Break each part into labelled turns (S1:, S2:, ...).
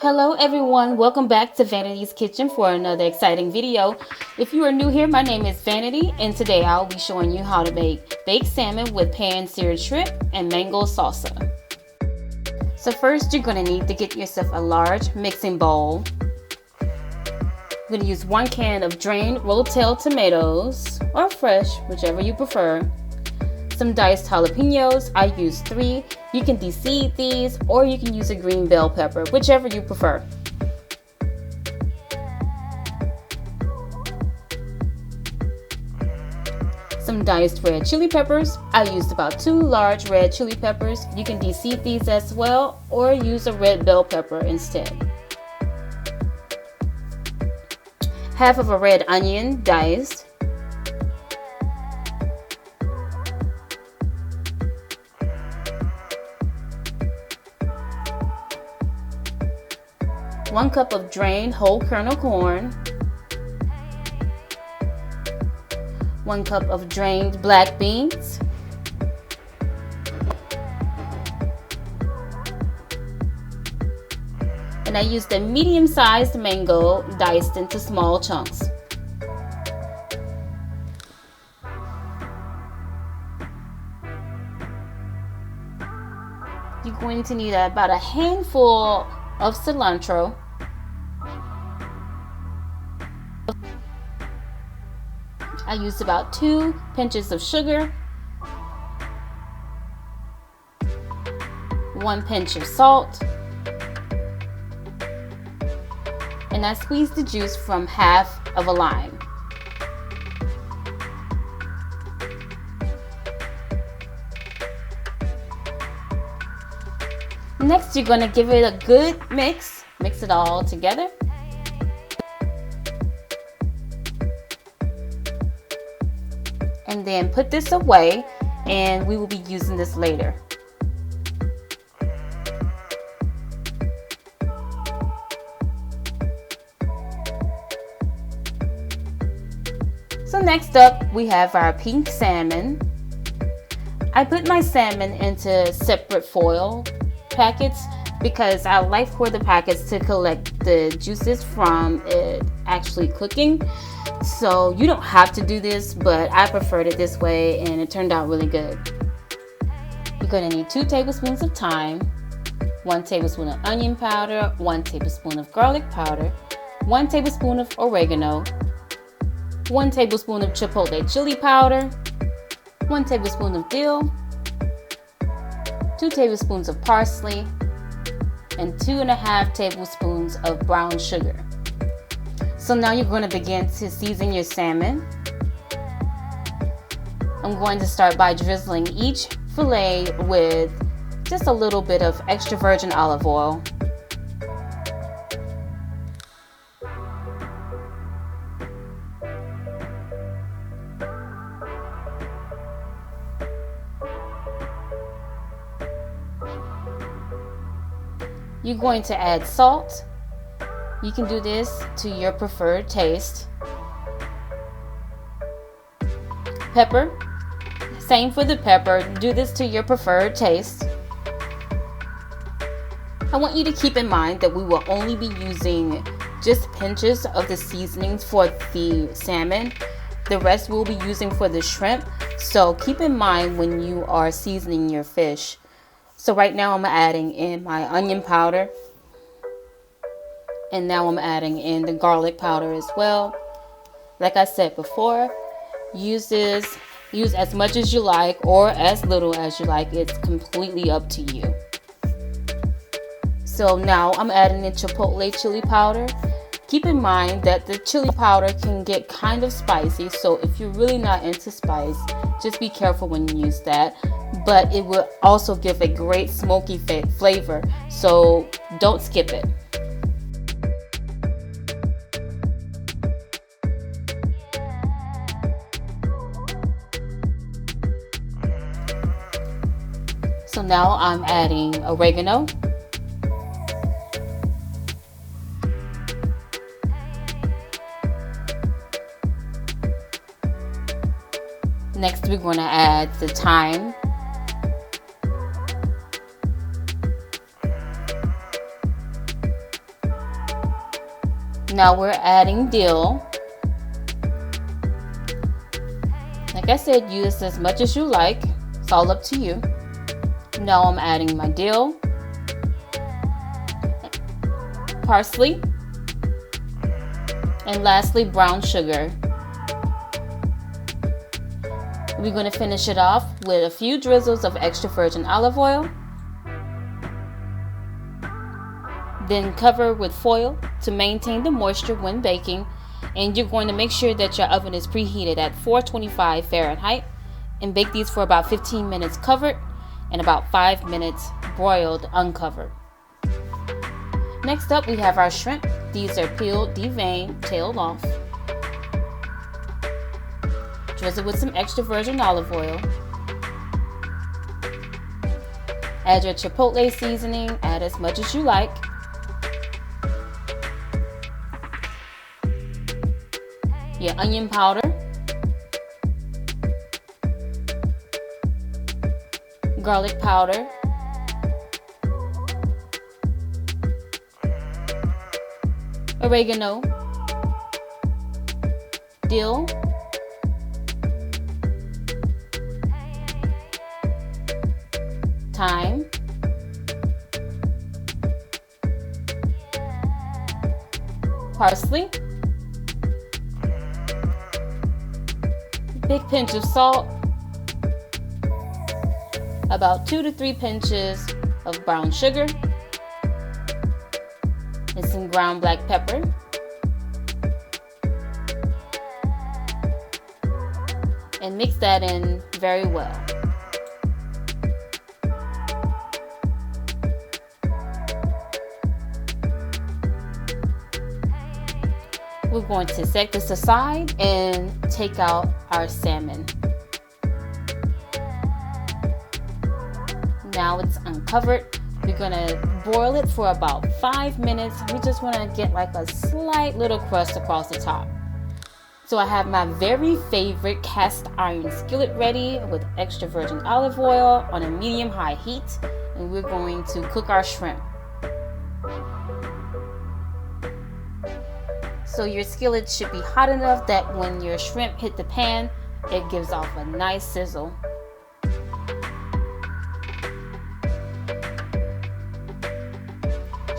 S1: Hello everyone, welcome back to Vanity's Kitchen for another exciting video. If you are new here, my name is Vanity and today I'll be showing you how to make baked salmon with pan-seared shrimp and mango salsa. So first you're going to need to get yourself a large mixing bowl. I'm going to use 1 can of drained Rotel tomatoes, or fresh, whichever you prefer. Some diced jalapenos, I use 3. You can de-seed these or you can use a green bell pepper, whichever you prefer. Some diced red chili peppers, I used about 2 large red chili peppers. You can de-seed these as well or use a red bell pepper instead. Half of a red onion diced. 1 cup of drained whole kernel corn, 1 cup of drained black beans, and I used a medium-sized mango diced into small chunks. You're going to need about a handful of cilantro, I used about 2 pinches of sugar, 1 pinch of salt, and I squeezed the juice from half of a lime. Next, you're going to give it a good mix it all together. And then put this away, and we will be using this later. So next up, we have our pink salmon. I put my salmon into separate foil packets because I like for the packets to collect the juices from it actually cooking. So you don't have to do this, but I preferred it this way and it turned out really good. You're going to need 2 tablespoons of thyme, 1 tablespoon of onion powder, 1 tablespoon of garlic powder, 1 tablespoon of oregano, 1 tablespoon of chipotle chili powder, 1 tablespoon of dill, 2 tablespoons of parsley, and 2.5 tablespoons of brown sugar. So now you're going to begin to season your salmon. I'm going to start by drizzling each fillet with just a little bit of extra virgin olive oil. You're going to add salt. You can do this to your preferred taste. Pepper. Same for the pepper. Do this to your preferred taste. I want you to keep in mind that we will only be using just pinches of the seasonings for the salmon. The rest we'll be using for the shrimp. So keep in mind when you are seasoning your fish. So right now I'm adding in my onion powder. And now I'm adding in the garlic powder as well. Like I said before, use as much as you like or as little as you like. It's completely up to you. So now I'm adding in chipotle chili powder. Keep in mind that the chili powder can get kind of spicy. So if you're really not into spice, just be careful when you use that. But it will also give a great smoky flavor. So don't skip it. So now I'm adding oregano. Next, we're going to add the thyme. Now we're adding dill. Like I said, use as much as you like. It's all up to you. Now I'm adding my dill, parsley, and lastly brown sugar. We're going to finish it off with a few drizzles of extra virgin olive oil. Then cover with foil to maintain the moisture when baking. And you're going to make sure that your oven is preheated at 425 Fahrenheit and bake these for about 15 minutes covered and about 5 minutes broiled uncovered. Next up, we have our shrimp. These are peeled, deveined, tailed off. Drizzle with some extra virgin olive oil. Add your chipotle seasoning, add as much as you like. Your onion powder, garlic powder, oregano, dill, thyme, parsley, big pinch of salt, about 2 to 3 pinches of brown sugar, and some ground black pepper. And mix that in very well. We're going to set this aside and take out our salmon. Now it's uncovered. We're gonna broil it for about 5 minutes. We just wanna get like a slight little crust across the top. So I have my very favorite cast iron skillet ready with extra virgin olive oil on a medium-high heat, and we're going to cook our shrimp. So your skillet should be hot enough that when your shrimp hit the pan, it gives off a nice sizzle.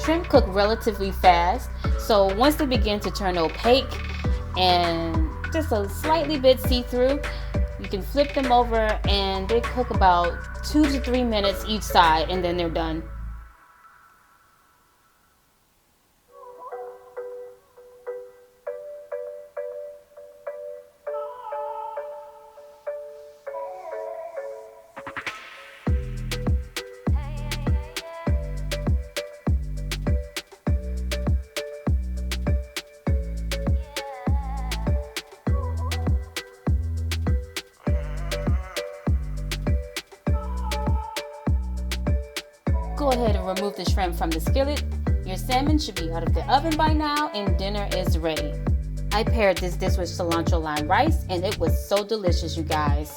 S1: Shrimp cook relatively fast, so once they begin to turn opaque and just a slightly bit see-through, you can flip them over and they cook about 2 to 3 minutes each side, and then they're done. Go ahead and remove the shrimp from the skillet. Your salmon should be out of the oven by now and dinner is ready. I paired this dish with cilantro lime rice and it was so delicious, you guys.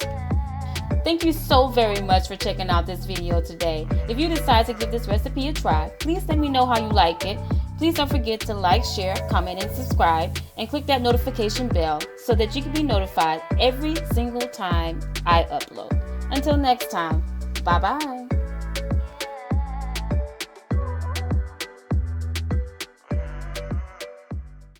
S1: Thank you so very much for checking out this video today. If you decide to give this recipe a try, please let me know how you like it. Please don't forget to like, share, comment, and subscribe, and click that notification bell so that you can be notified every single time I upload. Until next time, bye-bye.